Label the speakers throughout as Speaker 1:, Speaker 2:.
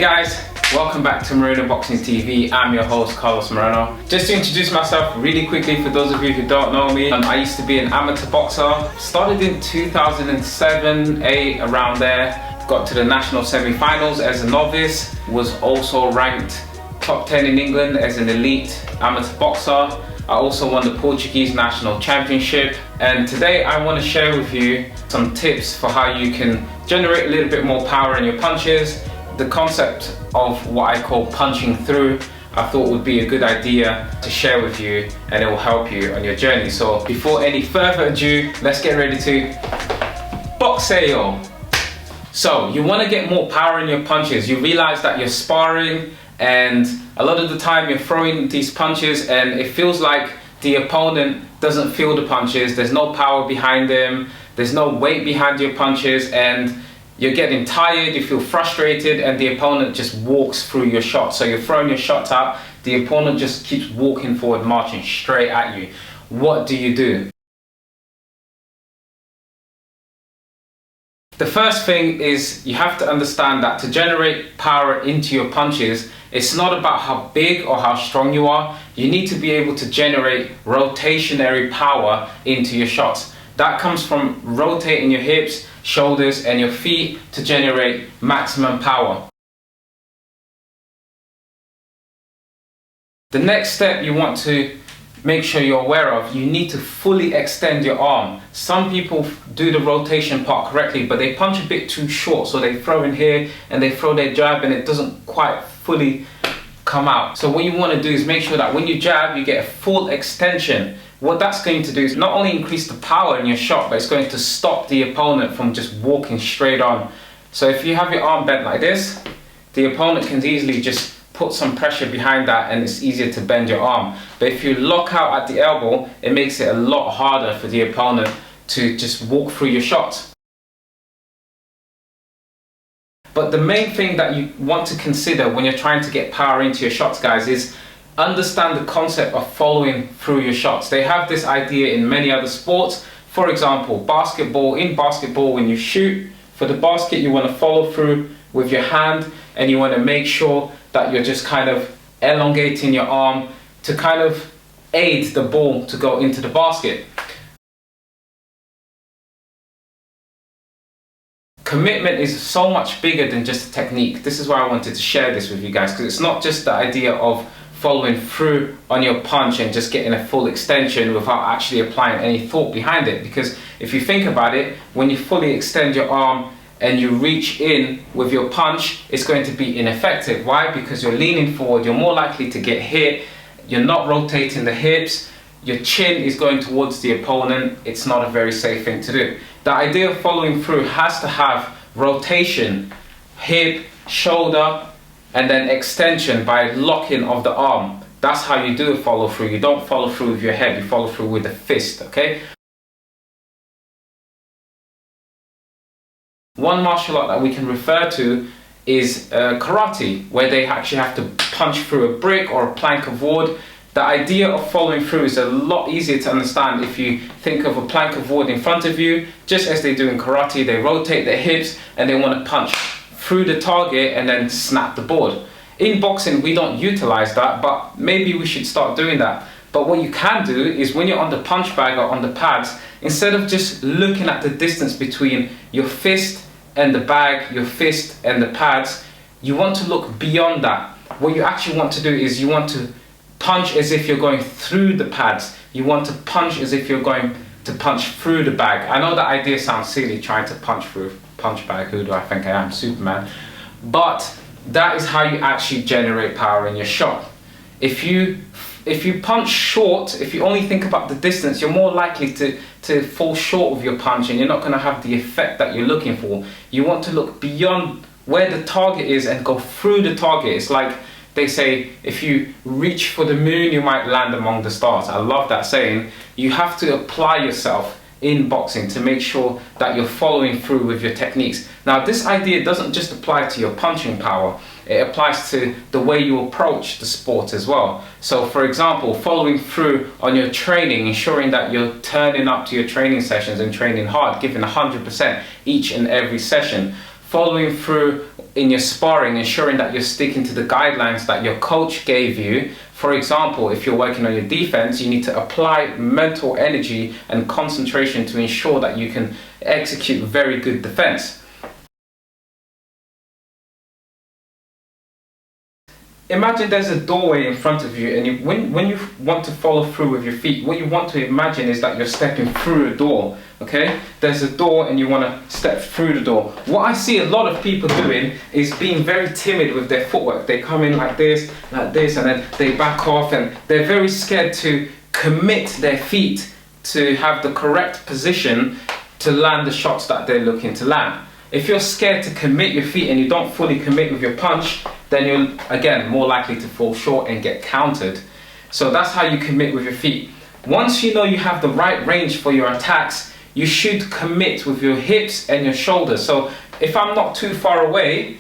Speaker 1: Hey guys, welcome back to Moreno Boxing TV. I'm your host, Carlos Moreno. Just to introduce myself really quickly for those of you who don't know me, I used to be an amateur boxer. Started in 2007, 8, around there. Got to the national semi-finals as a novice. Was also ranked top 10 in England as an elite amateur boxer. I also won the Portuguese National Championship. And today I want to share with you some tips for how you can generate a little bit more power in your punches. The concept of what I call punching through, I thought would be a good idea to share with you, and it will help you on your journey. So before any further ado, let's get ready to boxeo. So you want to get more power in your punches. You realize that you're sparring and a lot of the time you're throwing these punches and it feels like the opponent doesn't feel the punches. There's no power behind them. There's no weight behind your punches, and you're getting tired, you feel frustrated, and the opponent just walks through your shots. So you're throwing your shots out, the opponent just keeps walking forward, marching straight at you. What do? The first thing is you have to understand that to generate power into your punches, it's not about how big or how strong you are. You need to be able to generate rotationary power into your shots. That comes from rotating your hips, shoulders and your feet to generate maximum power. The next step you want to make sure you're aware of, you need to fully extend your arm. Some people do the rotation part correctly, but they punch a bit too short, so they throw in here and they throw their jab and it doesn't quite fully come out. So what you want to do is make sure that when you jab, you get a full extension. What that's going to do is not only increase the power in your shot, but it's going to stop the opponent from just walking straight on. So if you have your arm bent like this, the opponent can easily just put some pressure behind that and it's easier to bend your arm. But if you lock out at the elbow, it makes it a lot harder for the opponent to just walk through your shot. But the main thing that you want to consider when you're trying to get power into your shots, guys, is understand the concept of following through your shots. They have this idea in many other sports. For example, basketball. In basketball, when you shoot for the basket, you want to follow through with your hand and you want to make sure that you're just kind of elongating your arm to kind of aid the ball to go into the basket. Commitment is so much bigger than just a technique. This is why I wanted to share this with you guys, because it's not just the idea of following through on your punch and just getting a full extension without actually applying any thought behind it. Because if you think about it, when you fully extend your arm and you reach in with your punch, it's going to be ineffective. Why? Because you're leaning forward, you're more likely to get hit, you're not rotating the hips, your chin is going towards the opponent. It's not a very safe thing to do. The idea of following through has to have rotation, hip, shoulder, and then extension by locking of the arm. That's how you do a follow through. You don't follow through with your head, you follow through with the fist, okay? One martial art that we can refer to is karate, where they actually have to punch through a brick or a plank of wood. The idea of following through is a lot easier to understand if you think of a plank of wood in front of you. Just as they do in karate, they rotate their hips and they want to punch through the target and then snap the board. In boxing, we don't utilize that, but maybe we should start doing that. But what you can do is when you're on the punch bag or on the pads, instead of just looking at the distance between your fist and the bag, your fist and the pads, you want to look beyond that. What you actually want to do is you want to punch as if you're going through the pads. You want to punch as if you're going to punch through the bag. I know that idea sounds silly, trying to punch through punch bag. Who do I think I am? Superman. But that is how you actually generate power in your shot. If you punch short, if you only think about the distance, you're more likely to fall short of your punch and you're not going to have the effect that you're looking for. You want to look beyond where the target is and go through the target. It's like they say, if you reach for the moon, you might land among the stars. I love that saying. You have to apply yourself in boxing to make sure that you're following through with your techniques. Now, this idea doesn't just apply to your punching power. It applies to the way you approach the sport as well. So, for example, following through on your training, ensuring that you're turning up to your training sessions and training hard, giving 100% each and every session. following through in your sparring, ensuring that you're sticking to the guidelines that your coach gave you. For example, if you're working on your defense, you need to apply mental energy and concentration to ensure that you can execute very good defense. Imagine there's a doorway in front of you, and when you want to follow through with your feet, what you want to imagine is that you're stepping through a door, okay? There's a door and you want to step through the door. What I see a lot of people doing is being very timid with their footwork. They come in like this, and then they back off, and they're very scared to commit their feet to have the correct position to land the shots that they're looking to land. If you're scared to commit your feet and you don't fully commit with your punch, then you're, again, more likely to fall short and get countered. So that's how you commit with your feet. Once you know you have the right range for your attacks, you should commit with your hips and your shoulders. So if I'm not too far away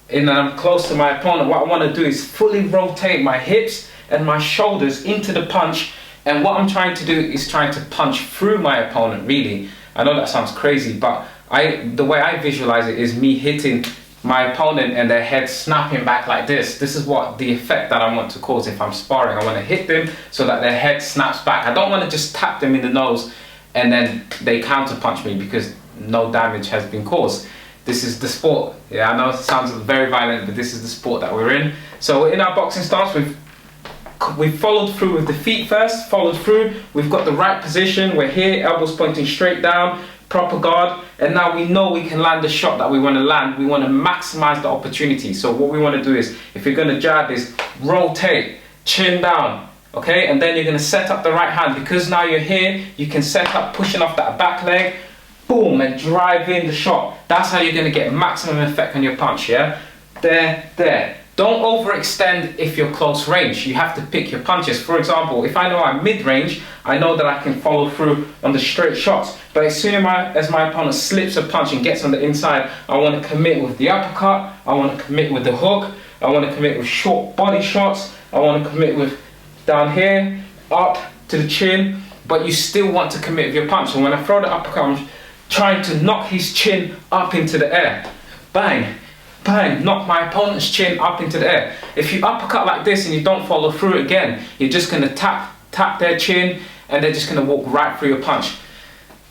Speaker 1: and I'm close to my opponent, what I want to do is fully rotate my hips and my shoulders into the punch. And what I'm trying to do is trying to punch through my opponent, really. I know that sounds crazy, but the way I visualize it is me hitting my opponent and their head snapping back like this. This is what the effect that I want to cause if I'm sparring. I want to hit them so that their head snaps back. I don't want to just tap them in the nose and then they counter punch me because no damage has been caused. This is the sport. Yeah, I know it sounds very violent, but this is the sport that we're in. So in our boxing stance, we've followed through with the feet first, followed through. We've got the right position. We're here, elbows pointing straight down, proper guard, and now we know we can land the shot that we want to land. We want to maximize the opportunity. So what we want to do is, if you're going to jab, is rotate, chin down, okay? And then you're going to set up the right hand. Because now you're here, you can set up pushing off that back leg, boom, and drive in the shot. That's how you're going to get maximum effect on your punch, yeah? There. Don't overextend if you're close range. You have to pick your punches. For example, if I know I'm mid-range, I know that I can follow through on the straight shots. But as soon as my opponent slips a punch and gets on the inside, I want to commit with the uppercut, I want to commit with the hook, I want to commit with short body shots, I want to commit with down here, up to the chin, but you still want to commit with your punch. So when I throw the uppercut, I'm trying to knock his chin up into the air. Bang. Bang, knock my opponent's chin up into the air. If you uppercut like this and you don't follow through again, you're just going to tap their chin and they're just going to walk right through your punch.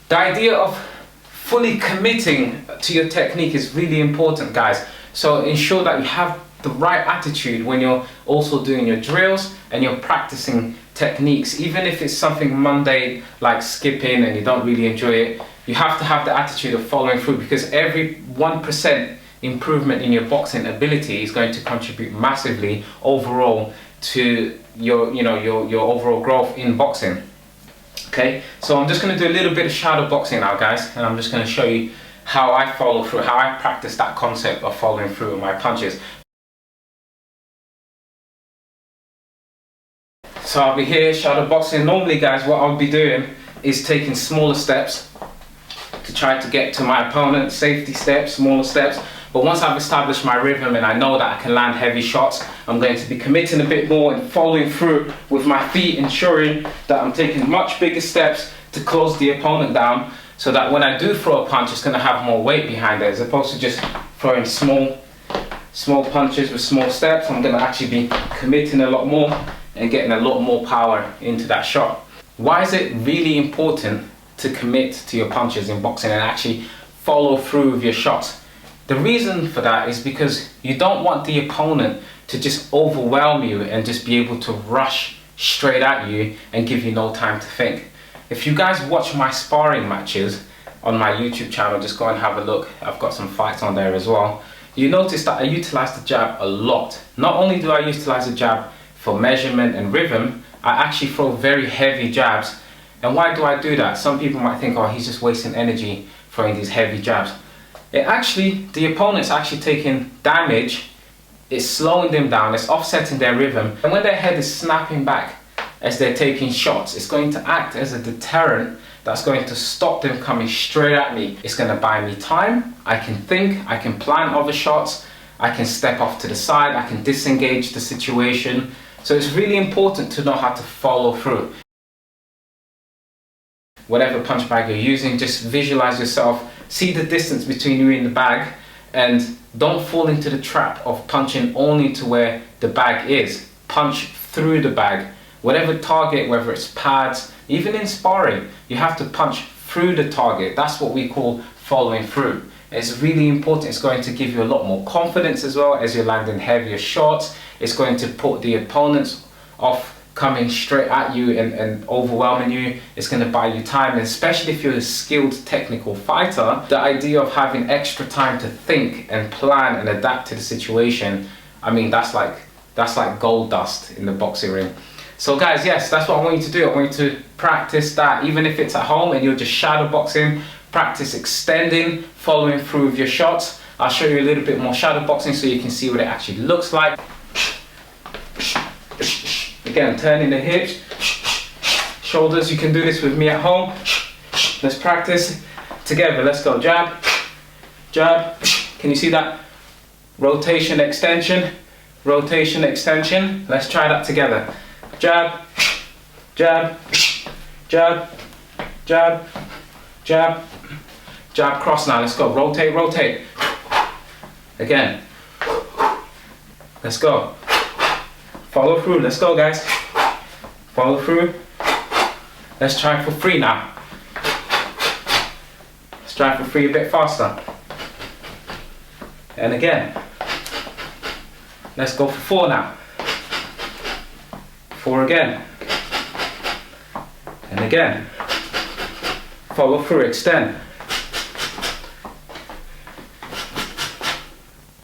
Speaker 1: The idea of fully committing to your technique is really important, guys. So ensure that you have the right attitude when you're also doing your drills and you're practicing techniques. Even if it's something mundane like skipping and you don't really enjoy it, you have to have the attitude of following through, because every 1% improvement in your boxing ability is going to contribute massively overall to your overall growth in boxing. Okay, so I'm just going to do a little bit of shadow boxing now, guys, and I'm just going to show you how I follow through, how I practice that concept of following through with my punches. So I'll be here shadow boxing. Normally, guys, what I'll be doing is taking smaller steps to try to get to my opponent, safety steps, smaller steps. But once I've established my rhythm and I know that I can land heavy shots, I'm going to be committing a bit more and following through with my feet, ensuring that I'm taking much bigger steps to close the opponent down, so that when I do throw a punch, it's going to have more weight behind it, as opposed to just throwing small punches with small steps. I'm going to actually be committing a lot more and getting a lot more power into that shot. Why is it really important to commit to your punches in boxing and actually follow through with your shots? The reason for that is because you don't want the opponent to just overwhelm you and just be able to rush straight at you and give you no time to think. If you guys watch my sparring matches on my YouTube channel, just go and have a look. I've got some fights on there as well. You notice that I utilize the jab a lot. Not only do I utilize the jab for measurement and rhythm, I actually throw very heavy jabs. And why do I do that? Some people might think, oh, he's just wasting energy throwing these heavy jabs. The opponent's actually taking damage, it's slowing them down, it's offsetting their rhythm. And when their head is snapping back as they're taking shots, it's going to act as a deterrent that's going to stop them coming straight at me. It's going to buy me time, I can think, I can plan other shots, I can step off to the side, I can disengage the situation. So it's really important to know how to follow through. Whatever punch bag you're using, just visualize yourself, see the distance between you and the bag, And don't fall into the trap of punching only to where the bag is. Punch through the bag. Whatever target, whether it's pads, even in sparring, you have to punch through the target. That's what we call following through. It's really important. It's going to give you a lot more confidence as well as you're landing heavier shots. It's going to put the opponents off coming straight at you and overwhelming you. It's going to buy you time, and especially if you're a skilled technical fighter, the idea of having extra time to think and plan and adapt to the situation, I mean, that's like gold dust in the boxing ring. So guys, yes, that's what I want you to do. I want you to practice that, even if it's at home and you're just shadow boxing. Practice extending, following through with your shots. I'll show you a little bit more shadow boxing so you can see what it actually looks like. Again, turning the hips, shoulders. You can do this with me at home. Let's practice together. Let's go. Jab, jab. Can you see that? Rotation, extension, rotation, extension. Let's try that together. Jab, jab, jab, jab, jab, jab, cross now. Let's go. Rotate, rotate. Again. Let's go. Follow through. Let's go, guys. Follow through. Let's try for 3 now. Let's try for 3 a bit faster. And again. Let's go for 4 now. 4 again. And again. Follow through, extend.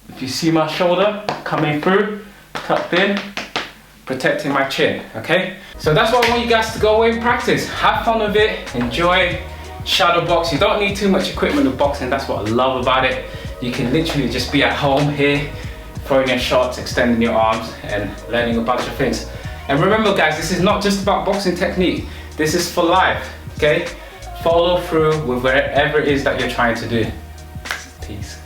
Speaker 1: If you see my shoulder coming through, tucked in, protecting my chin, okay? So that's what I want you guys to go away and practice. Have fun with it, enjoy shadow box. You don't need too much equipment with boxing. That's what I love about it. You can literally just be at home here, throwing your shots, extending your arms, and learning a bunch of things. And remember guys, this is not just about boxing technique. This is for life, okay? Follow through with whatever it is that you're trying to do. Peace.